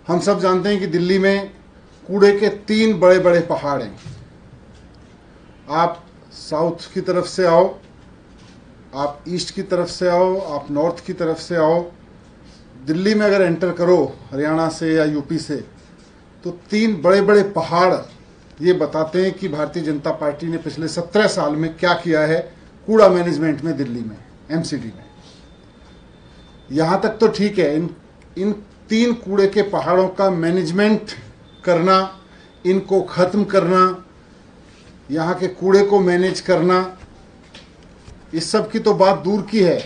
हम सब जानते हैं कि दिल्ली में कूड़े के 3 बड़े बड़े पहाड़ हैं। आप साउथ की तरफ से आओ, आप ईस्ट की तरफ से आओ, आप नॉर्थ की तरफ से आओ, दिल्ली में अगर एंटर करो हरियाणा से या यूपी से, तो 3 बड़े बड़े पहाड़ ये बताते हैं कि भारतीय जनता पार्टी ने पिछले 17 साल में क्या किया है कूड़ा मैनेजमेंट में दिल्ली में, एमसीडी में। यहाँ तक तो ठीक है, इन 3 कूड़े के पहाड़ों का मैनेजमेंट करना, इनको ख़त्म करना, यहाँ के कूड़े को मैनेज करना, इस सब की तो बात दूर की है।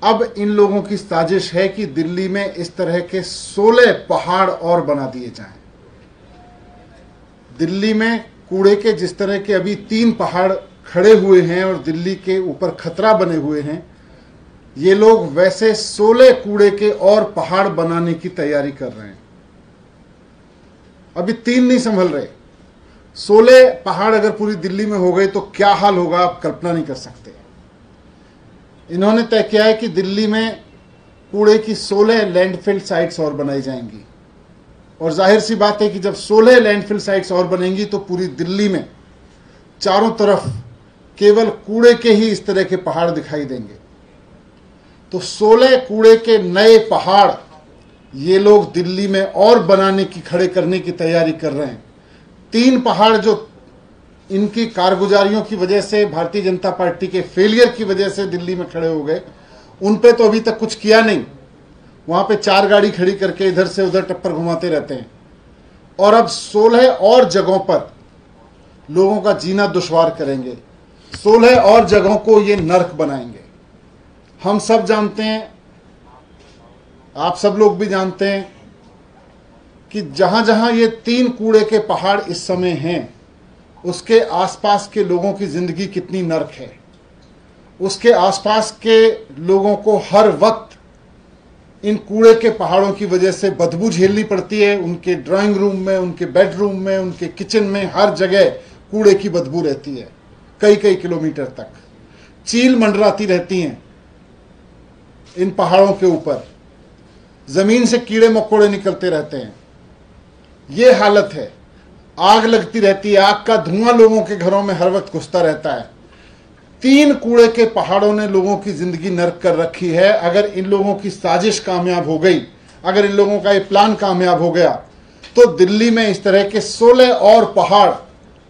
अब इन लोगों की साजिश है कि दिल्ली में इस तरह के 16 पहाड़ और बना दिए जाएं। दिल्ली में कूड़े के जिस तरह के अभी 3 पहाड़ खड़े हुए हैं और दिल्ली के ऊपर खतरा बने हुए हैं, ये लोग वैसे 16 कूड़े के और पहाड़ बनाने की तैयारी कर रहे हैं। अभी 3 नहीं संभल रहे, 16 पहाड़ अगर पूरी दिल्ली में हो गए तो क्या हाल होगा आप कल्पना नहीं कर सकते। इन्होंने तय किया है कि दिल्ली में कूड़े की 16 लैंडफिल साइट्स और बनाई जाएंगी, और जाहिर सी बात है कि जब 16 लैंडफिल साइट्स और बनेंगी तो पूरी दिल्ली में चारों तरफ केवल कूड़े के ही इस तरह के पहाड़ दिखाई देंगे। तो 16 कूड़े के नए पहाड़ ये लोग दिल्ली में और बनाने की, खड़े करने की तैयारी कर रहे हैं। 3 पहाड़ जो इनकी कारगुजारियों की वजह से, भारतीय जनता पार्टी के फेलियर की वजह से दिल्ली में खड़े हो गए, उन पे तो अभी तक कुछ किया नहीं। वहां पे 4 गाड़ी खड़ी करके इधर से उधर टप्पर घुमाते रहते हैं। और अब 16 और जगहों पर लोगों का जीना दुश्वार करेंगे, 16 और जगहों को ये नर्क बनाएंगे। हम सब जानते हैं, आप सब लोग भी जानते हैं कि जहां जहां ये 3 कूड़े के पहाड़ इस समय हैं, उसके आसपास के लोगों की जिंदगी कितनी नर्क है। उसके आसपास के लोगों को हर वक्त इन कूड़े के पहाड़ों की वजह से बदबू झेलनी पड़ती है। उनके ड्राइंग रूम में, उनके बेडरूम में, उनके किचन में, हर जगह कूड़े की बदबू रहती है। कई कई किलोमीटर तक चील मंडराती रहती हैं इन पहाड़ों के ऊपर, जमीन से कीड़े मकोड़े निकलते रहते हैं। ये हालत है। आग लगती रहती है, आग का धुआं लोगों के घरों में हर वक्त घुसता रहता है। 3 कूड़े के पहाड़ों ने लोगों की जिंदगी नर्क कर रखी है। अगर इन लोगों की साजिश कामयाब हो गई, अगर इन लोगों का ये प्लान कामयाब हो गया, तो दिल्ली में इस तरह के 16 और पहाड़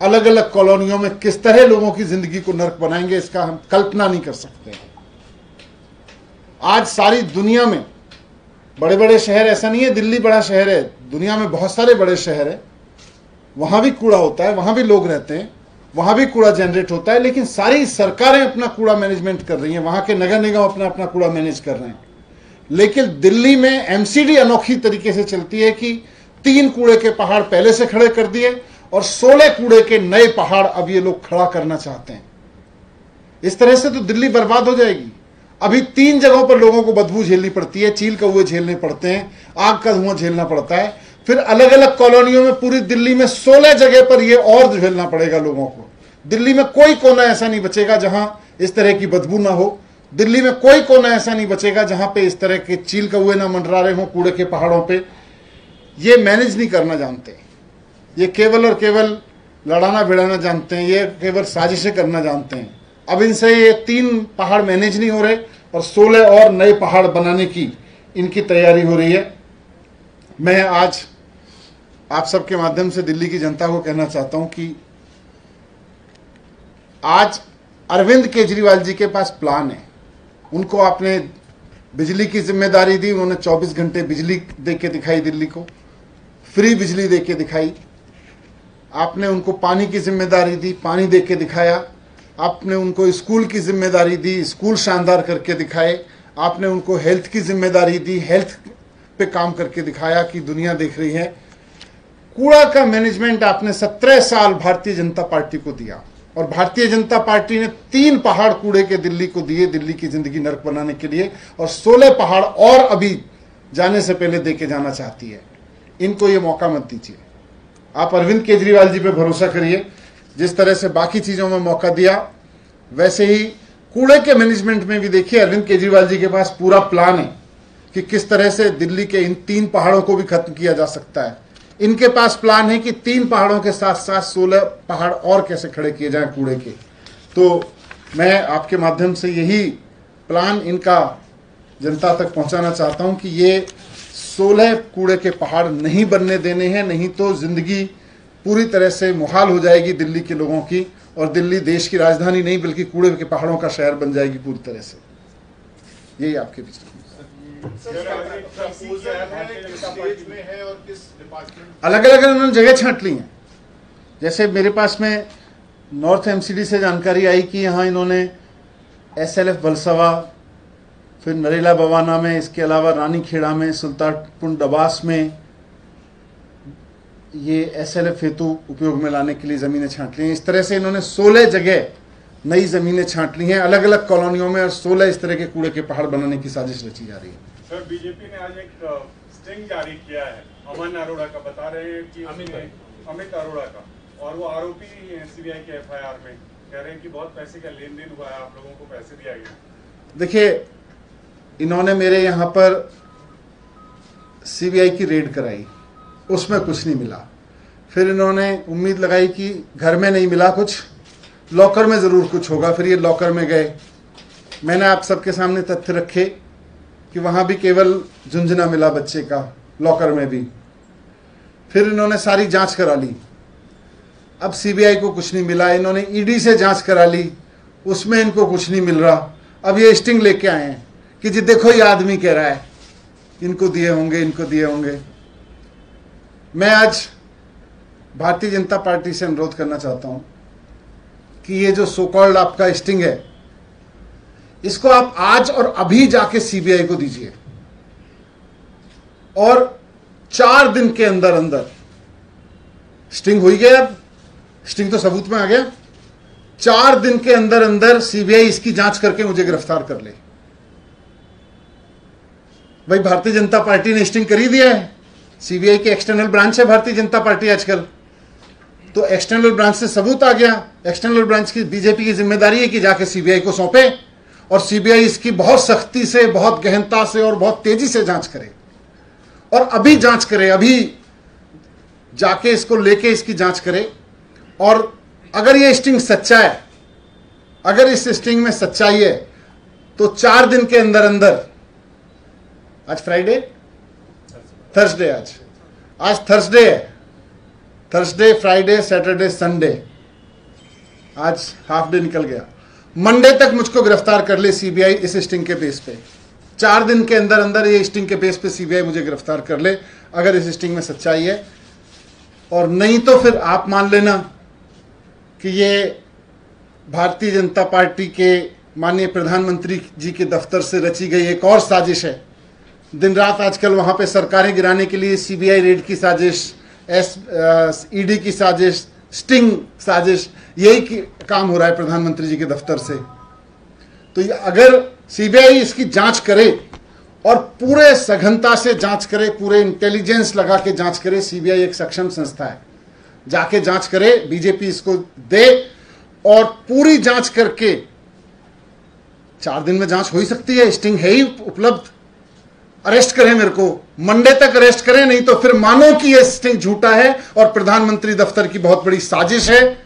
अलग अलग कॉलोनियों में किस तरह लोगों की जिंदगी को नर्क बनाएंगे, इसका हम कल्पना नहीं कर सकते। आज सारी दुनिया में बड़े बड़े शहर, ऐसा नहीं है दिल्ली बड़ा शहर है, दुनिया में बहुत सारे बड़े शहर है, वहां भी कूड़ा होता है, वहां भी लोग रहते हैं, वहां भी कूड़ा जनरेट होता है, लेकिन सारी सरकारें अपना कूड़ा मैनेजमेंट कर रही हैं, वहां के नगर निगम अपना अपना कूड़ा मैनेज कर रहे हैं। लेकिन दिल्ली में एमसीडी अनोखी तरीके से चलती है कि 3 कूड़े के पहाड़ पहले से खड़े कर दिए और 16 कूड़े के नए पहाड़ अब ये लोग खड़ा करना चाहते हैं। इस तरह से तो दिल्ली बर्बाद हो जाएगी। अभी 3 जगहों पर लोगों को बदबू झेलनी पड़ती है, चील कौवे झेलने पड़ते हैं, आग का धुआं झेलना पड़ता है, फिर अलग अलग कॉलोनियों में पूरी दिल्ली में 16 जगह पर यह और झेलना पड़ेगा लोगों को। दिल्ली में कोई कोना ऐसा नहीं बचेगा जहां इस तरह की बदबू ना हो। दिल्ली में कोई कोना ऐसा नहीं बचेगा जहां पे इस तरह के चील कौवे ना मंडरा रहे हों कूड़े के पहाड़ों पे। ये मैनेज नहीं करना जानते, ये केवल और केवल लड़ाना भिड़ाना जानते हैं, ये केवल साजिशें करना जानते हैं। अब इनसे ये 3 पहाड़ मैनेज नहीं हो रहे और 16 और नए पहाड़ बनाने की इनकी तैयारी हो रही है। मैं आज आप सबके माध्यम से दिल्ली की जनता को कहना चाहता हूं कि आज अरविंद केजरीवाल जी के पास प्लान है। उनको आपने बिजली की जिम्मेदारी दी, उन्होंने 24 घंटे बिजली दे के दिखाई, दिल्ली को फ्री बिजली दे के दिखाई। आपने उनको पानी की जिम्मेदारी दी, पानी दे के दिखाया। आपने उनको स्कूल की जिम्मेदारी दी, स्कूल शानदार करके दिखाए। आपने उनको हेल्थ की जिम्मेदारी दी, हेल्थ पे काम करके दिखाया कि दुनिया देख रही है। कूड़ा का मैनेजमेंट आपने 17 साल भारतीय जनता पार्टी को दिया और भारतीय जनता पार्टी ने 3 पहाड़ कूड़े के दिल्ली को दिए, दिल्ली की जिंदगी नर्क बनाने के लिए, और 16 पहाड़ और अभी जाने से पहले देके जाना चाहती है। इनको ये मौका मत दीजिए। आप अरविंद केजरीवाल जी पे भरोसा करिए। जिस तरह से बाकी चीजों में मौका दिया, वैसे ही कूड़े के मैनेजमेंट में भी देखिए अरविंद केजरीवाल जी के पास पूरा प्लान है कि किस तरह से दिल्ली के इन 3 पहाड़ों को भी खत्म किया जा सकता है। इनके पास प्लान है कि 3 पहाड़ों के साथ साथ 16 पहाड़ और कैसे खड़े किए जाएं कूड़े के। तो मैं आपके माध्यम से यही प्लान इनका जनता तक पहुंचाना चाहता हूं कि ये 16 कूड़े के पहाड़ नहीं बनने देने हैं, नहीं तो जिंदगी पूरी तरह से मुहाल हो जाएगी दिल्ली के लोगों की, और दिल्ली देश की राजधानी नहीं बल्कि कूड़े के पहाड़ों का शहर बन जाएगी पूरी तरह से। यही आपके बीच अलग अलग उन्होंने जगह छांट ली हैं। जैसे मेरे पास में नॉर्थ एमसीडी से जानकारी आई कि यहाँ इन्होंने SLF बलसवा, फिर नरेला बवाना में, इसके अलावा रानीखेड़ा में, सुल्तानपुर डबास में ये SLF हेतु उपयोग में लाने के लिए ज़मीनें छांट ली हैं। इस तरह से इन्होंने 16 जगह नई ज़मीनें छांट ली हैं अलग अलग कॉलोनियों में, और 16 इस तरह के कूड़े के पहाड़ बनाने की साजिश रची जा रही है। सर, बीजेपी ने आज एक स्टिंग जारी किया है अमन अरोड़ा का, बता रहे हैं कि अमित अरोड़ा का, और वो आरोपी हैं CBI के FIR में, कह रहे हैं कि बहुत पैसे का लेन देन हुआ है, आप लोगों को पैसे दिया गया। देखिए, इन्होंने मेरे यहाँ पर CBI की रेड कराई, उसमें कुछ नहीं मिला। फिर इन्होंने उम्मीद लगाई कि घर में नहीं मिला कुछ, लॉकर में ज़रूर कुछ होगा। फिर ये लॉकर में गए, मैंने आप सबके सामने तथ्य रखे कि वहाँ भी केवल झुंझुना मिला बच्चे का, लॉकर में भी। फिर इन्होंने सारी जांच करा ली, अब CBI को कुछ नहीं मिला। इन्होंने ED से जांच करा ली, उसमें इनको कुछ नहीं मिल रहा। अब ये स्टिंग लेके आए हैं कि जी देखो ये आदमी कह रहा है इनको दिए होंगे, इनको दिए होंगे। मैं आज भारतीय जनता पार्टी से अनुरोध करना चाहता हूं कि ये जो सो कॉल्ड आपका स्टिंग है, इसको आप आज और अभी जाके CBI को दीजिए, और 4 दिन के अंदर अंदर स्टिंग हो ही गया। अब स्टिंग तो सबूत में आ गया। 4 दिन के अंदर अंदर CBI इसकी जांच करके मुझे गिरफ्तार कर ले। भाई, भारतीय जनता पार्टी ने स्टिंग कर ही दिया है। CBI की एक्सटर्नल ब्रांच है भारतीय जनता पार्टी आजकल, तो एक्सटर्नल ब्रांच से सबूत आ गया। एक्सटर्नल ब्रांच की बीजेपी की जिम्मेदारी है कि जाके CBI को सौंपे, और CBI इसकी बहुत सख्ती से, बहुत गहनता से और बहुत तेजी से जांच करे, और अभी जांच करे, अभी जाके इसको लेके इसकी जांच करे। और अगर ये स्टिंग सच्चा है, अगर इस स्टिंग में सच्चाई है, तो 4 दिन के अंदर अंदर, आज फ्राइडे, थर्सडे, आज थर्सडे है, थर्सडे, फ्राइडे, सैटरडे, संडे, आज हाफ डे निकल गया। मंडे तक मुझको गिरफ्तार कर ले CBI इस स्टिंग के बेस पे। 4 दिन के अंदर अंदर ये स्टिंग के बेस पे CBI मुझे गिरफ्तार कर ले, अगर इस स्टिंग में सच्चाई है। और नहीं तो फिर आप मान लेना कि ये भारतीय जनता पार्टी के माननीय प्रधानमंत्री जी के दफ्तर से रची गई एक और साजिश है। दिन रात आजकल वहां पे सरकारें गिराने के लिए CBI रेड की साजिश, ED की साजिश, स्टिंग साजिश, यही काम हो रहा है प्रधानमंत्री जी के दफ्तर से। तो ये अगर CBI इसकी जांच करे और पूरे सघनता से जांच करे, पूरे इंटेलिजेंस लगा के जांच करे, CBI एक सक्षम संस्था है, जाके जांच करे, बीजेपी इसको दे, और पूरी जांच करके 4 दिन में जांच हो ही सकती है, स्टिंग है ही उपलब्ध। अरेस्ट करें मेरे को, मंडे तक अरेस्ट करें, नहीं तो फिर मानो कि यह स्टिंग झूठा है और प्रधानमंत्री दफ्तर की बहुत बड़ी साजिश है,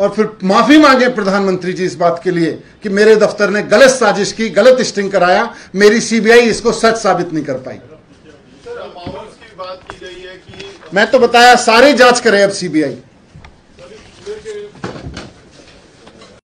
और फिर माफी मांगे प्रधानमंत्री जी इस बात के लिए कि मेरे दफ्तर ने गलत साजिश की, गलत स्टिंग कराया, मेरी CBI इसको सच साबित नहीं कर पाई। सर, अमाउंट्स की बात की गई है कि मैं तो बताया सारी जांच करे अब CBI।